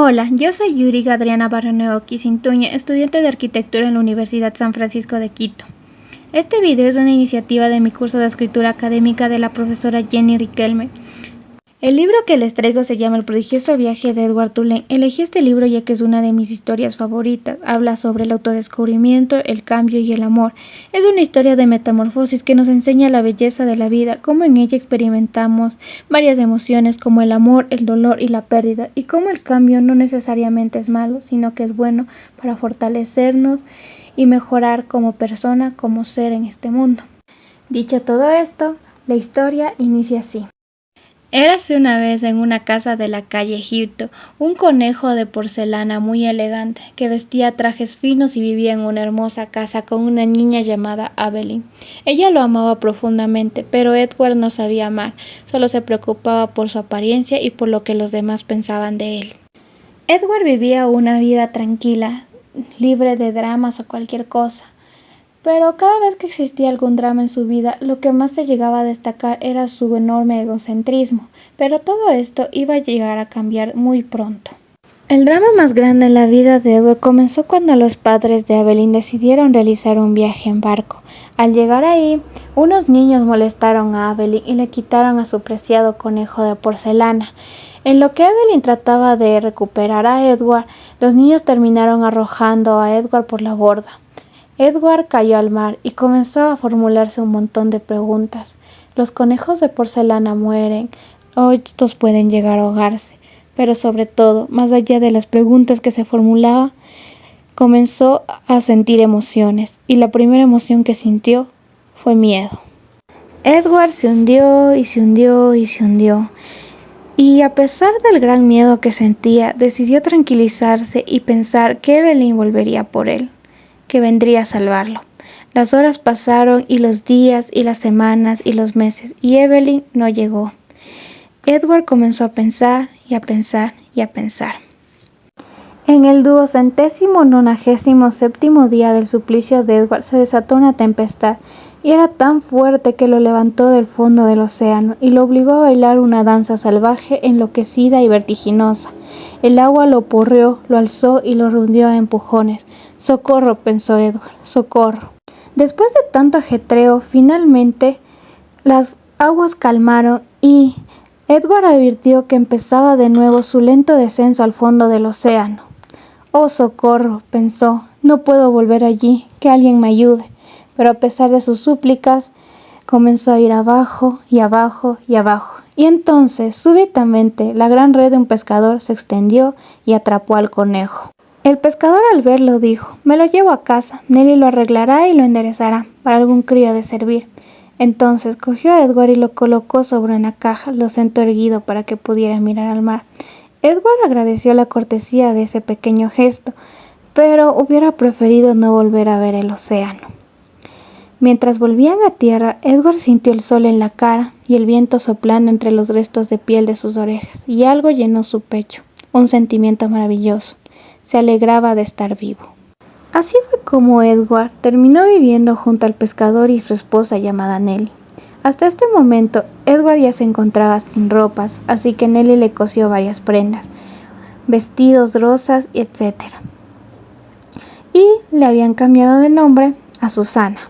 Hola, yo soy Yuri Adriana Barraneo Quisintuña, estudiante de Arquitectura en la Universidad San Francisco de Quito. Este video es una iniciativa de mi curso de escritura académica de la profesora Jenny Riquelme. El libro que les traigo se llama El prodigioso viaje de Edward Tulane. Elegí este libro ya que es una de mis historias favoritas. Habla sobre el autodescubrimiento, el cambio y el amor. Es una historia de metamorfosis que nos enseña la belleza de la vida, cómo en ella experimentamos varias emociones como el amor, el dolor y la pérdida, y cómo el cambio no necesariamente es malo, sino que es bueno para fortalecernos y mejorar como persona, como ser en este mundo. Dicho todo esto, la historia inicia así. Érase una vez en una casa de la calle Egipto, un conejo de porcelana muy elegante, que vestía trajes finos y vivía en una hermosa casa con una niña llamada Evelyn. Ella lo amaba profundamente, pero Edward no sabía amar, solo se preocupaba por su apariencia y por lo que los demás pensaban de él. Edward vivía una vida tranquila, libre de dramas o cualquier cosa. Pero cada vez que existía algún drama en su vida, lo que más se llegaba a destacar era su enorme egocentrismo, pero todo esto iba a llegar a cambiar muy pronto. El drama más grande en la vida de Edward comenzó cuando los padres de Evelyn decidieron realizar un viaje en barco. Al llegar ahí, unos niños molestaron a Evelyn y le quitaron a su preciado conejo de porcelana. En lo que Evelyn trataba de recuperar a Edward, los niños terminaron arrojando a Edward por la borda. Edward cayó al mar y comenzó a formularse un montón de preguntas. ¿Los conejos de porcelana mueren o estos pueden llegar a ahogarse? Pero sobre todo, más allá de las preguntas que se formulaba, comenzó a sentir emociones, y la primera emoción que sintió fue miedo. Edward se hundió y se hundió y se hundió. Y a pesar del gran miedo que sentía, decidió tranquilizarse y pensar que Evelyn volvería por él, que vendría a salvarlo. Las horas pasaron y los días y las semanas y los meses, y Evelyn no llegó. Edward comenzó a pensar y a pensar y a pensar. En el 297º día del suplicio de Edward se desató una tempestad, y era tan fuerte que lo levantó del fondo del océano y lo obligó a bailar una danza salvaje, enloquecida y vertiginosa. El agua lo porreó, lo alzó y lo hundió a empujones. «Socorro», pensó Edward, «socorro». Después de tanto ajetreo, finalmente las aguas calmaron y Edward advirtió que empezaba de nuevo su lento descenso al fondo del océano. «Oh, socorro», pensó, «no puedo volver allí, que alguien me ayude». Pero a pesar de sus súplicas, comenzó a ir abajo y abajo y abajo. Y entonces, súbitamente, la gran red de un pescador se extendió y atrapó al conejo. El pescador, al verlo, dijo: «Me lo llevo a casa, Nelly lo arreglará y lo enderezará, para algún crío de servir». Entonces cogió a Edward y lo colocó sobre una caja, lo sentó erguido para que pudiera mirar al mar. Edward agradeció la cortesía de ese pequeño gesto, pero hubiera preferido no volver a ver el océano. Mientras volvían a tierra, Edward sintió el sol en la cara y el viento soplando entre los restos de piel de sus orejas, y algo llenó su pecho, un sentimiento maravilloso. Se alegraba de estar vivo. Así fue como Edward terminó viviendo junto al pescador y su esposa llamada Nelly. Hasta este momento, Edward ya se encontraba sin ropas, así que Nelly le cosió varias prendas, vestidos, rosas, etc. Y le habían cambiado de nombre a Susana.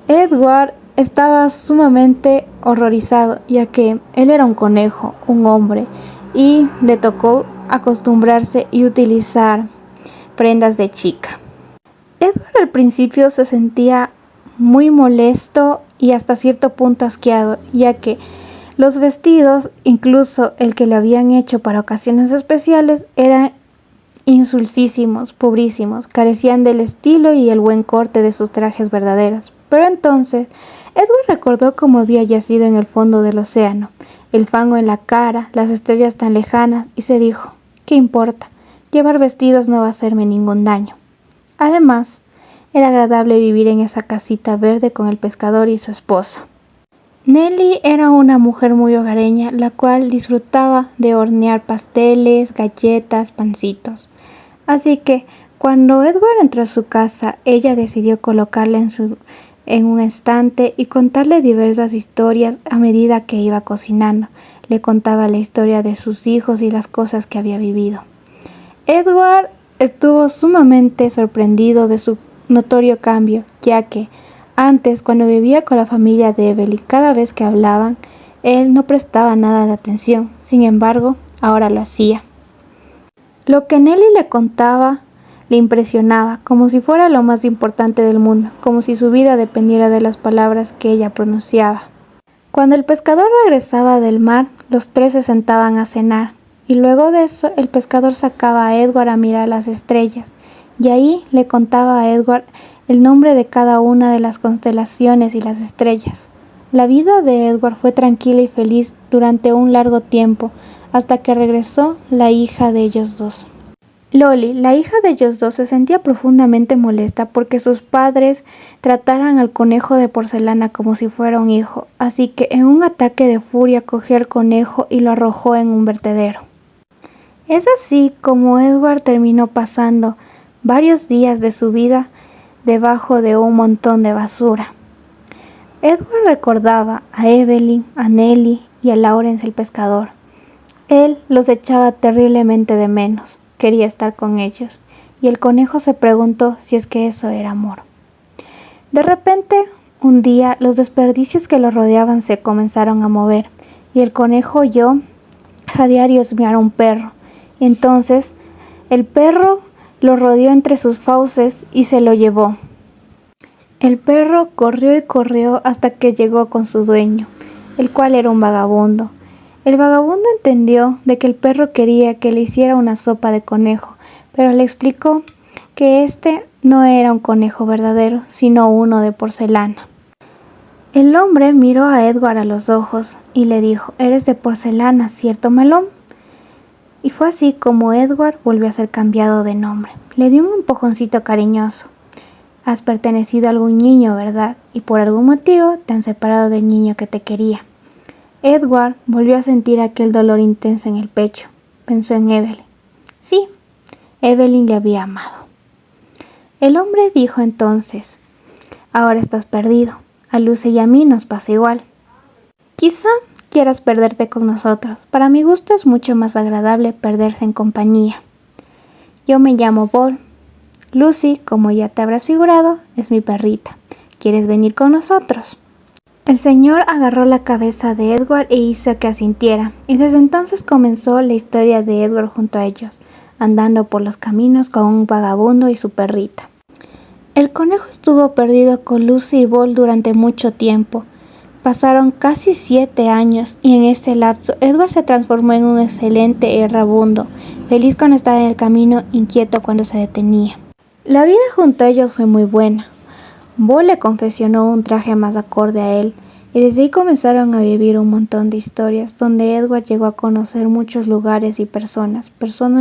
Edward estaba sumamente horrorizado, ya que él era un conejo, un hombre, y le tocó acostumbrarse y utilizar prendas de chica. Edward al principio se sentía muy molesto y hasta cierto punto asqueado, ya que los vestidos, incluso el que le habían hecho para ocasiones especiales, eran insulsísimos, pobrísimos, carecían del estilo y el buen corte de sus trajes verdaderos. Pero entonces, Edward recordó cómo había yacido en el fondo del océano, el fango en la cara, las estrellas tan lejanas, y se dijo: «¿Qué importa? Llevar vestidos no va a hacerme ningún daño». Además, era agradable vivir en esa casita verde con el pescador y su esposa. Nelly era una mujer muy hogareña, la cual disfrutaba de hornear pasteles, galletas, pancitos. Así que, cuando Edward entró a su casa, ella decidió colocarle en un estante y contarle diversas historias a medida que iba cocinando. Le contaba la historia de sus hijos y las cosas que había vivido. Edward estuvo sumamente sorprendido de su notorio cambio, ya que antes, cuando vivía con la familia de Evelyn, cada vez que hablaban, él no prestaba nada de atención. Sin embargo, ahora lo hacía. Lo que Nelly le contaba le impresionaba, como si fuera lo más importante del mundo, como si su vida dependiera de las palabras que ella pronunciaba. Cuando el pescador regresaba del mar, los tres se sentaban a cenar, y luego de eso el pescador sacaba a Edward a mirar las estrellas, y ahí le contaba a Edward el nombre de cada una de las constelaciones y las estrellas. La vida de Edward fue tranquila y feliz durante un largo tiempo, hasta que regresó la hija de ellos dos. Loli, la hija de ellos dos, se sentía profundamente molesta porque sus padres trataran al conejo de porcelana como si fuera un hijo, así que en un ataque de furia cogió al conejo y lo arrojó en un vertedero. Es así como Edward terminó pasando varios días de su vida debajo de un montón de basura. Edward recordaba a Evelyn, a Nelly y a Lawrence el pescador. Él los echaba terriblemente de menos. Quería estar con ellos, y el conejo se preguntó si es que eso era amor. De repente, un día, los desperdicios que lo rodeaban se comenzaron a mover, y el conejo oyó jadear y husmear a un perro. Entonces, el perro lo rodeó entre sus fauces y se lo llevó. El perro corrió y corrió hasta que llegó con su dueño, el cual era un vagabundo. El vagabundo entendió de que el perro quería que le hiciera una sopa de conejo, pero le explicó que este no era un conejo verdadero, sino uno de porcelana. El hombre miró a Edward a los ojos y le dijo: «Eres de porcelana, ¿cierto, melón?». Y fue así como Edward volvió a ser cambiado de nombre. Le dio un empujoncito cariñoso. «Has pertenecido a algún niño, ¿verdad? Y por algún motivo te han separado del niño que te quería». Edward volvió a sentir aquel dolor intenso en el pecho. Pensó en Evelyn. Sí, Evelyn le había amado. El hombre dijo entonces: «Ahora estás perdido. A Lucy y a mí nos pasa igual. Quizá quieras perderte con nosotros. Para mi gusto es mucho más agradable perderse en compañía. Yo me llamo Bol. Lucy, como ya te habrás figurado, es mi perrita. ¿Quieres venir con nosotros?». El señor agarró la cabeza de Edward e hizo que asintiera, y desde entonces comenzó la historia de Edward junto a ellos, andando por los caminos con un vagabundo y su perrita. El conejo estuvo perdido con Lucy y Bol durante mucho tiempo. Pasaron casi 7 años, y en ese lapso Edward se transformó en un excelente errabundo, feliz cuando estaba en el camino, inquieto cuando se detenía. La vida junto a ellos fue muy buena. Bol le confeccionó un traje más acorde a él, y desde ahí comenzaron a vivir un montón de historias, donde Edward llegó a conocer muchos lugares y personas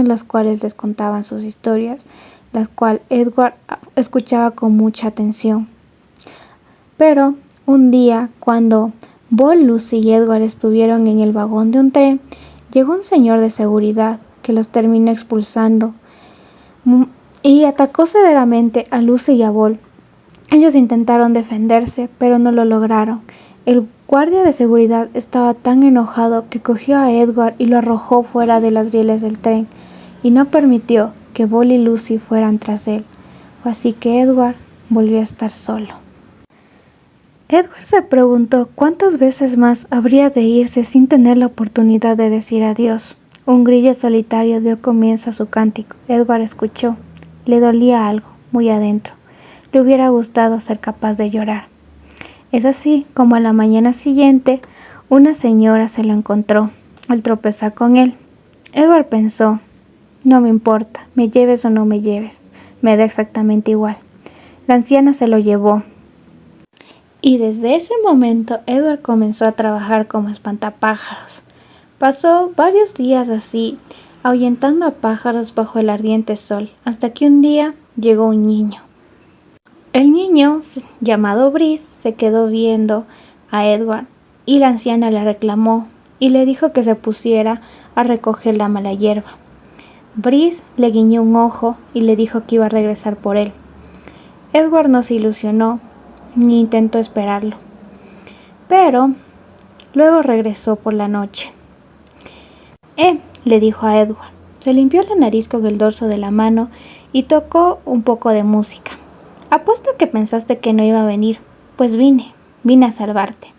las cuales les contaban sus historias, las cuales Edward escuchaba con mucha atención. Pero un día, cuando Bol, Lucy y Edward estuvieron en el vagón de un tren, llegó un señor de seguridad que los terminó expulsando y atacó severamente a Lucy y a Bol. Ellos intentaron defenderse, pero no lo lograron. El guardia de seguridad estaba tan enojado que cogió a Edward y lo arrojó fuera de las rieles del tren, y no permitió que Bol y Lucy fueran tras él. Fue así que Edward volvió a estar solo. Edward se preguntó cuántas veces más habría de irse sin tener la oportunidad de decir adiós. Un grillo solitario dio comienzo a su cántico. Edward escuchó. Le dolía algo, muy adentro. Le hubiera gustado ser capaz de llorar. Es así como a la mañana siguiente una señora se lo encontró al tropezar con él. Edward pensó: no me importa, me lleves o no me lleves, me da exactamente igual. La anciana se lo llevó. Y desde ese momento Edward comenzó a trabajar como espantapájaros. Pasó varios días así, ahuyentando a pájaros bajo el ardiente sol, hasta que un día llegó un niño. El niño, llamado Brice, se quedó viendo a Edward, y la anciana le reclamó y le dijo que se pusiera a recoger la mala hierba. Brice le guiñó un ojo y le dijo que iba a regresar por él. Edward no se ilusionó ni intentó esperarlo, pero luego regresó por la noche. Le dijo a Edward: Se limpió la nariz con el dorso de la mano y tocó un poco de música. Apuesto que pensaste que no iba a venir. Pues vine a salvarte.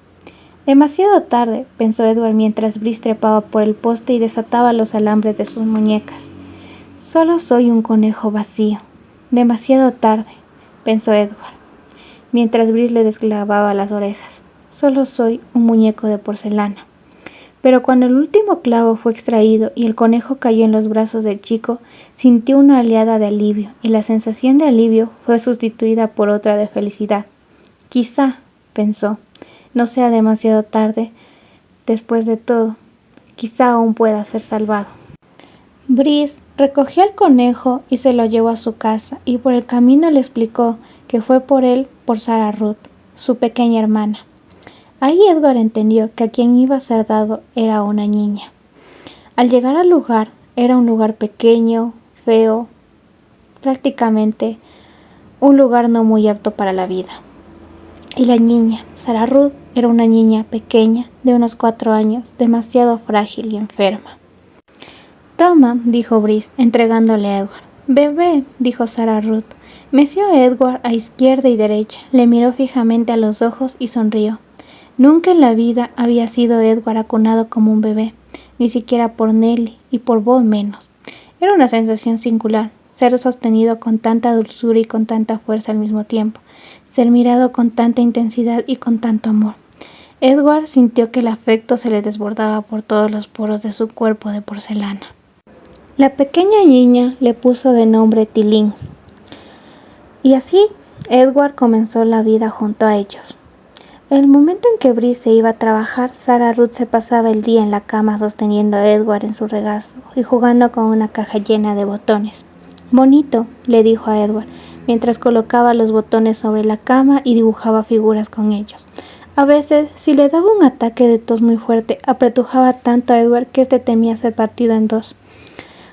Demasiado tarde, pensó Edward mientras Brice trepaba por el poste y desataba los alambres de sus muñecas. Solo soy un conejo vacío. Demasiado tarde, pensó Edward, mientras Brice le desclavaba las orejas. Solo soy un muñeco de porcelana. Pero cuando el último clavo fue extraído y el conejo cayó en los brazos del chico, sintió una oleada de alivio, y la sensación de alivio fue sustituida por otra de felicidad. Quizá, pensó, no sea demasiado tarde. Después de todo, quizá aún pueda ser salvado. Brice recogió al conejo y se lo llevó a su casa, y por el camino le explicó que fue por él por Sarah Ruth, su pequeña hermana. Ahí Edward entendió que a quien iba a ser dado era una niña. Al llegar al lugar, era un lugar pequeño, feo, prácticamente un lugar no muy apto para la vida. Y la niña, Sarah Ruth, era una niña pequeña, de unos 4 años, demasiado frágil y enferma. Toma, dijo Brice, entregándole a Edward. Bebé, dijo Sarah Ruth. Meció a Edward a izquierda y derecha, le miró fijamente a los ojos y sonrió. Nunca en la vida había sido Edward acunado como un bebé, ni siquiera por Nelly, y por Bo menos. Era una sensación singular, ser sostenido con tanta dulzura y con tanta fuerza al mismo tiempo, ser mirado con tanta intensidad y con tanto amor. Edward sintió que el afecto se le desbordaba por todos los poros de su cuerpo de porcelana. La pequeña niña le puso de nombre Tilín. Y así Edward comenzó la vida junto a ellos. En el momento en que Brice se iba a trabajar, Sarah Ruth se pasaba el día en la cama sosteniendo a Edward en su regazo y jugando con una caja llena de botones. Bonito, le dijo a Edward, mientras colocaba los botones sobre la cama y dibujaba figuras con ellos. A veces, si le daba un ataque de tos muy fuerte, apretujaba tanto a Edward que éste temía ser partido en dos.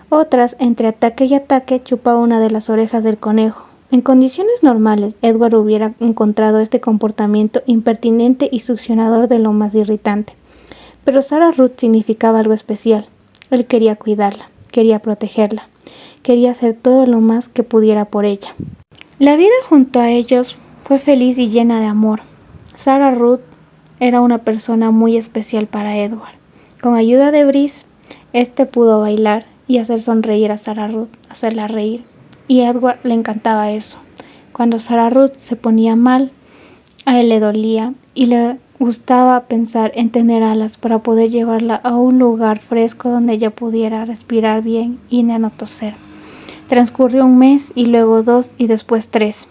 Otras, entre ataque y ataque, chupaba una de las orejas del conejo. En condiciones normales, Edward hubiera encontrado este comportamiento impertinente y succionador de lo más irritante. Pero Sarah Ruth significaba algo especial. Él quería cuidarla, quería protegerla, quería hacer todo lo más que pudiera por ella. La vida junto a ellos fue feliz y llena de amor. Sarah Ruth era una persona muy especial para Edward. Con ayuda de Brice, este pudo bailar y hacer sonreír a Sarah Ruth, hacerla reír. Y a Edward le encantaba eso. Cuando Sarah Ruth se ponía mal, a él le dolía y le gustaba pensar en tener alas para poder llevarla a un lugar fresco donde ella pudiera respirar bien y no toser. Transcurrió un mes y luego 2 y después 3.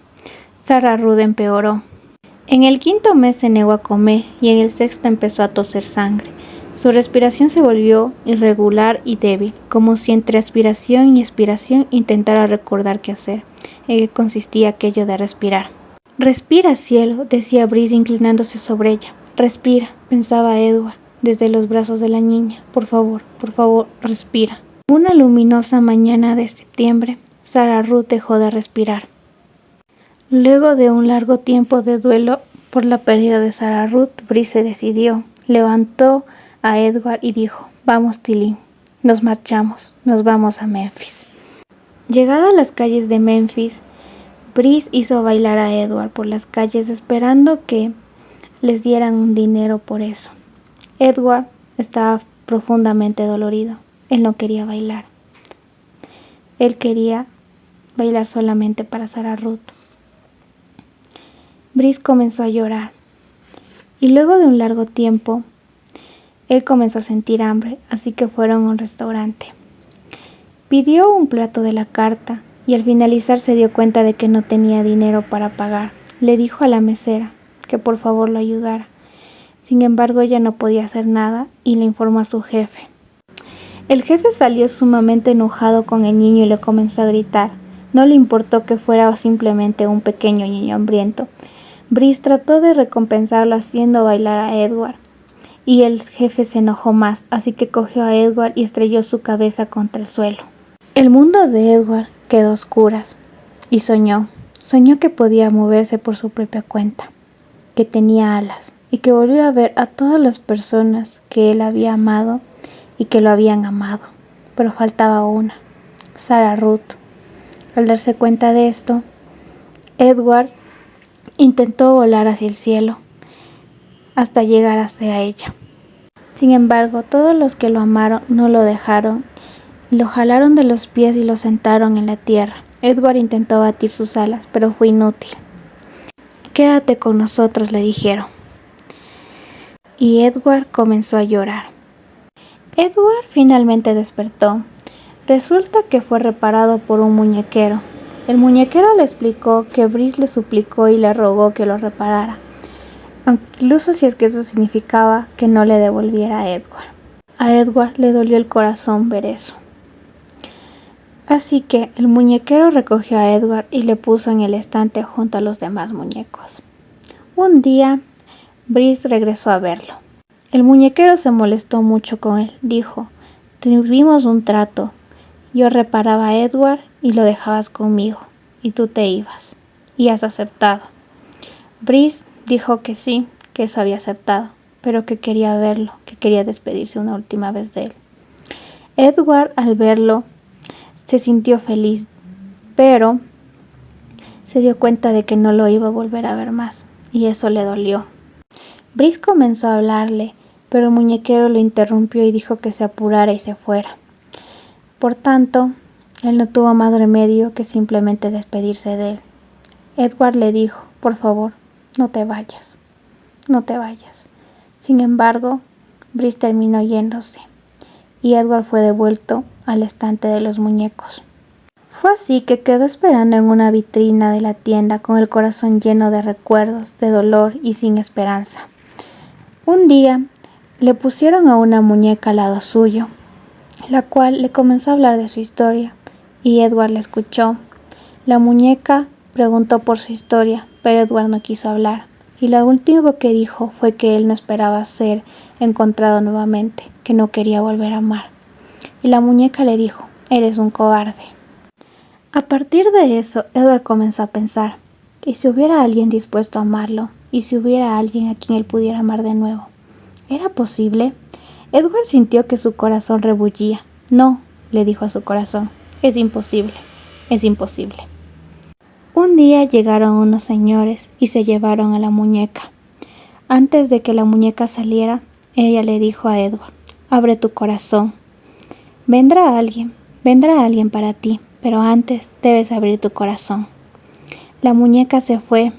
Sarah Ruth empeoró. En el 5.º mes se negó a comer y en el 6.º empezó a toser sangre. Su respiración se volvió irregular y débil, como si entre aspiración y expiración intentara recordar qué hacer, en qué consistía aquello de respirar. Respira, cielo, decía Brice inclinándose sobre ella. Respira, pensaba Edward, desde los brazos de la niña. Por favor, respira. Una luminosa mañana de septiembre, Sarah Ruth dejó de respirar. Luego de un largo tiempo de duelo por la pérdida de Sarah Ruth, Brice se decidió, levantó a Edward y dijo: Vamos, Tilín, nos marchamos, nos vamos a Memphis. Llegado a las calles de Memphis, Brice hizo bailar a Edward por las calles esperando que les dieran un dinero por eso. Edward estaba profundamente dolorido. Él no quería bailar. Él quería bailar solamente para Sarah Ruth. Brice comenzó a llorar y luego de un largo tiempo él comenzó a sentir hambre, así que fueron a un restaurante. Pidió un plato de la carta y al finalizar se dio cuenta de que no tenía dinero para pagar. Le dijo a la mesera que por favor lo ayudara. Sin embargo, ella no podía hacer nada y le informó a su jefe. El jefe salió sumamente enojado con el niño y le comenzó a gritar. No le importó que fuera simplemente un pequeño niño hambriento. Brice trató de recompensarlo haciendo bailar a Edward. Y el jefe se enojó más, así que cogió a Edward y estrelló su cabeza contra el suelo. El mundo de Edward quedó a oscuras y soñó que podía moverse por su propia cuenta, que tenía alas y que volvió a ver a todas las personas que él había amado y que lo habían amado. pero faltaba una, Sarah Ruth. Al darse cuenta de esto, Edward intentó volar hacia el cielo hasta llegar hacia ella. Sin embargo, todos los que lo amaron no lo dejaron, lo jalaron de los pies y lo sentaron en la tierra. Edward intentó batir sus alas, pero fue inútil. «Quédate con nosotros», le dijeron. Y Edward comenzó a llorar. Edward finalmente despertó. Resulta que fue reparado por un muñequero. El muñequero le explicó que Brice le suplicó y le rogó que lo reparara, incluso si es que eso significaba que no le devolviera a Edward. A Edward le dolió el corazón ver eso. Así que el muñequero recogió a Edward y le puso en el estante junto a los demás muñecos. Un día, Brice regresó a verlo. El muñequero se molestó mucho con él. Dijo: «Tuvimos un trato. Yo reparaba a Edward y lo dejabas conmigo, y tú te ibas. Y has aceptado». Brice dijo que sí, que eso había aceptado, pero que quería verlo, que quería despedirse una última vez de él. Edward, al verlo, se sintió feliz, pero se dio cuenta de que no lo iba a volver a ver más, y eso le dolió. Brice comenzó a hablarle, pero el muñequero lo interrumpió y dijo que se apurara y se fuera. Por tanto, él no tuvo más remedio que simplemente despedirse de él. Edward le dijo: «Por favor, no te vayas, no te vayas». Sin embargo, Brice terminó yéndose, y Edward fue devuelto al estante de los muñecos. Fue así que quedó esperando en una vitrina de la tienda con el corazón lleno de recuerdos, de dolor y sin esperanza. Un día, le pusieron a una muñeca al lado suyo, la cual le comenzó a hablar de su historia, y Edward la escuchó. La muñeca preguntó por su historia, pero Edward no quiso hablar, y lo último que dijo fue que él no esperaba ser encontrado nuevamente, que no quería volver a amar. Y la muñeca le dijo: «Eres un cobarde». A partir de eso, Edward comenzó a pensar: ¿y si hubiera alguien dispuesto a amarlo? ¿Y si hubiera alguien a quien él pudiera amar de nuevo? ¿Era posible? Edward sintió que su corazón rebullía. «No», le dijo a su corazón, «es imposible, es imposible». Un día llegaron unos señores y se llevaron a la muñeca. Antes de que la muñeca saliera, ella le dijo a Edward: «Abre tu corazón. Vendrá alguien para ti, pero antes debes abrir tu corazón». La muñeca se fue,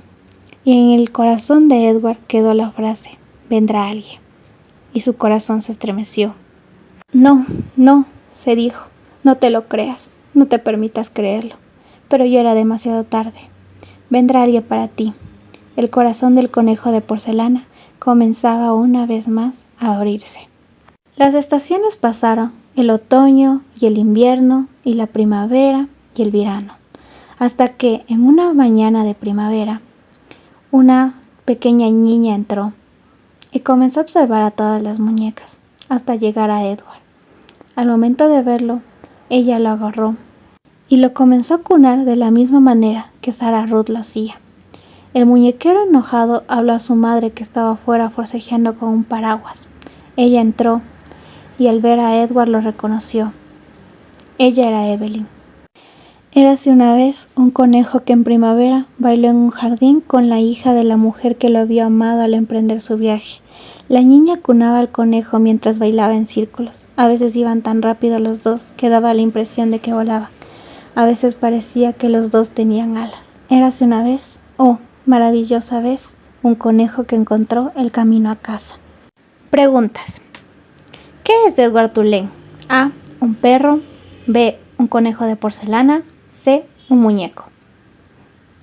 y en el corazón de Edward quedó la frase: «Vendrá alguien», y su corazón se estremeció. «No, no», se dijo, «no te lo creas, no te permitas creerlo». Pero ya era demasiado tarde. Vendrá alguien para ti. El corazón del conejo de porcelana comenzaba una vez más a abrirse. Las estaciones pasaron, el otoño y el invierno, y la primavera y el verano, hasta que en una mañana de primavera, una pequeña niña entró y comenzó a observar a todas las muñecas, hasta llegar a Edward. Al momento de verlo, ella lo agarró y lo comenzó a cunar de la misma manera que Sarah Ruth lo hacía. El muñequero enojado habló a su madre, que estaba afuera forcejeando con un paraguas. Ella entró y al ver a Edward lo reconoció. Ella era Evelyn. Érase una vez un conejo que en primavera bailó en un jardín con la hija de la mujer que lo había amado al emprender su viaje. La niña cunaba al conejo mientras bailaba en círculos. A veces iban tan rápido los dos que daba la impresión de que volaban. A veces parecía que los dos tenían alas. Érase una vez, oh, maravillosa vez, un conejo que encontró el camino a casa. Preguntas. ¿Qué es Edward Tulane? A. Un perro. B. Un conejo de porcelana. C. Un muñeco.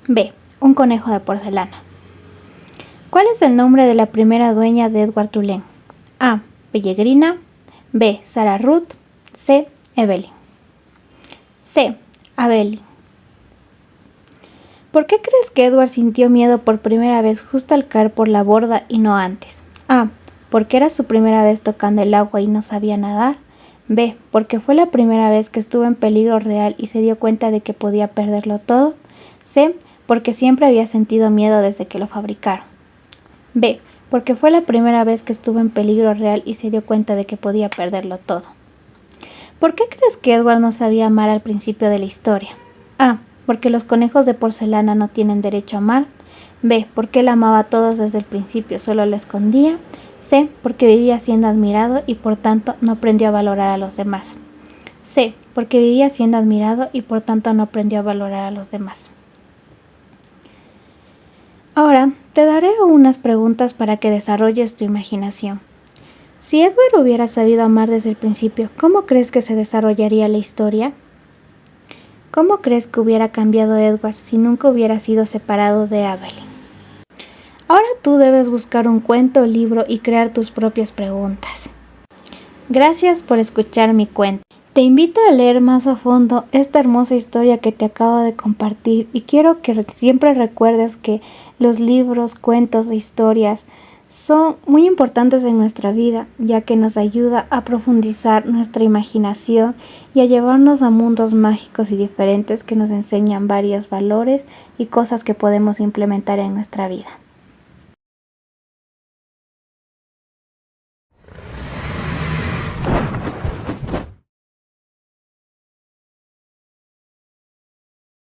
B. Un conejo de porcelana. ¿Cuál es el nombre de la primera dueña de Edward Tulane? A. Pellegrina. B. Sarah Ruth. C. Evelyn. C. Evelyn. ¿Por qué crees que Edward sintió miedo por primera vez justo al caer por la borda y no antes? A. Porque era su primera vez tocando el agua y no sabía nadar. B. Porque fue la primera vez que estuvo en peligro real y se dio cuenta de que podía perderlo todo. C. Porque siempre había sentido miedo desde que lo fabricaron. B. Porque fue la primera vez que estuvo en peligro real y se dio cuenta de que podía perderlo todo. ¿Por qué crees que Edward no sabía amar al principio de la historia? A. Porque los conejos de porcelana no tienen derecho a amar. B. Porque él amaba a todos desde el principio, solo lo escondía. C. Porque vivía siendo admirado y por tanto no aprendió a valorar a los demás. C. Porque vivía siendo admirado y por tanto no aprendió a valorar a los demás. Ahora te daré unas preguntas para que desarrolles tu imaginación. Si Edward hubiera sabido amar desde el principio, ¿cómo crees que se desarrollaría la historia? ¿Cómo crees que hubiera cambiado Edward si nunca hubiera sido separado de Evelyn? Ahora tú debes buscar un cuento o libro y crear tus propias preguntas. Gracias por escuchar mi cuento. Te invito a leer más a fondo esta hermosa historia que te acabo de compartir y quiero que siempre recuerdes que los libros, cuentos e historias son muy importantes en nuestra vida, ya que nos ayuda a profundizar nuestra imaginación y a llevarnos a mundos mágicos y diferentes que nos enseñan varios valores y cosas que podemos implementar en nuestra vida.